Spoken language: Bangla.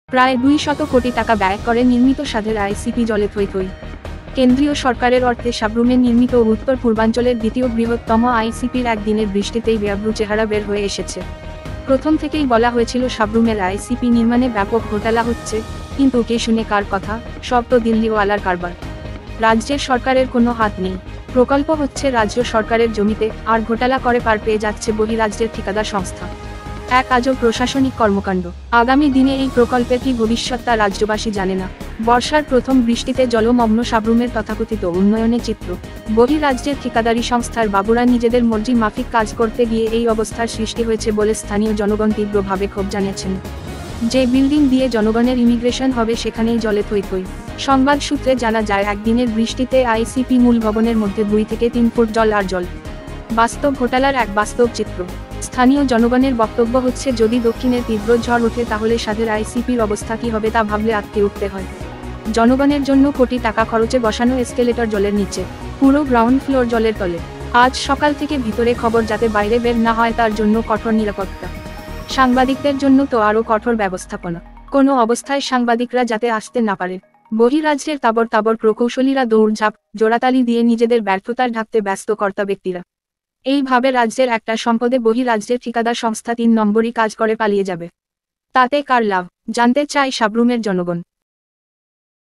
প্রায় 200 কোটি টাকা ব্যয় করে নির্মিত সাধের আইসিপি জলে থই থই। কেন্দ্রীয় সরকারের অর্থে সাব্রুমে নির্মিত উত্তর পূর্বাঞ্চলের দ্বিতীয় বৃহত্তম আইসিপির একদিনের বৃষ্টিতেই বেআব্রু চেহারা বের হয়ে এসেছে। প্রথম থেকেই বলা হয়েছিল সাব্রুমের আইসিপি নির্মাণে ব্যাপক ঘোটালা হচ্ছে, কিন্তু কে শুনে কার কথা? সব তো দিল্লিওয়ালার কারবার। রাজ্যের সরকারের কোনো হাত নেই। প্রকল্প হচ্ছে রাজ্য সরকারের জমিতে, আর ঘোটালা করে পার পেয়ে যাচ্ছে বহিরাজ্যের ঠিকাদার সংস্থা। এক আজব প্রশাসনিক কর্মকাণ্ড। আগামী দিনে এই প্রকল্পের কি ভবিষ্যৎ তা রাজ্যবাসী জানে না। বর্ষার প্রথম বৃষ্টিতে জলমগ্ন সাব্রুমের তথাকথিত উন্নয়নের চিত্র। বহিরাজ্যের ঠিকাদারি সংস্থার বাবুরা নিজেদের মর্জি মাফিক কাজ করতে গিয়ে এই অবস্থার সৃষ্টি হয়েছে বলে স্থানীয় জনগণ তীব্রভাবে ক্ষোভ জানিয়েছেন। যে বিল্ডিং দিয়ে জনগণের ইমিগ্রেশন হবে সেখানেই জলে থই থই। সংবাদ সূত্রে জানা যায়, একদিনের বৃষ্টিতে আইসিপি মূল ভবনের মধ্যে 2 থেকে 3 ফুট জল আর জল। বাস্তব ঘোটালার এক বাস্তব চিত্র। স্থানীয় জনগণের বক্তব্য হচ্ছে, যদি দক্ষিণের তীব্র ঝড় ওঠে তাহলে সাধের আইসিপির অবস্থা কী হবে তা ভাবলে আটকে উঠতে হয়। জনগণের জন্য কোটি টাকা খরচে বসানো এসকেলেটর জলের নিচে, পুরো গ্রাউন্ড ফ্লোর জলের তলে। আজ সকাল থেকে ভিতরে খবর যাতে বাইরে বের না হয় তার জন্য কঠোর নিরাপত্তা। সাংবাদিকদের জন্য তো আরও কঠোর ব্যবস্থাপনা। কোনো অবস্থায় সাংবাদিকরা যাতে আসতে না পারে। বহিরাজ্যের তাবর তাবর প্রকৌশলীরা দৌড়ঝাঁপ, জোড়াতালি দিয়ে নিজেদের ব্যর্থতার ঢাকতে ব্যস্ত কর্তা ব্যক্তিরা। এইভাবে রাজ্যের একটা সম্পদে বহিরাজ্যের ঠিকাদার সংস্থা 3 নম্বরই কাজ করে পালিয়ে যাবে। তাতে কার লাভ, জানতে চায় সাব্রুমের জনগণ।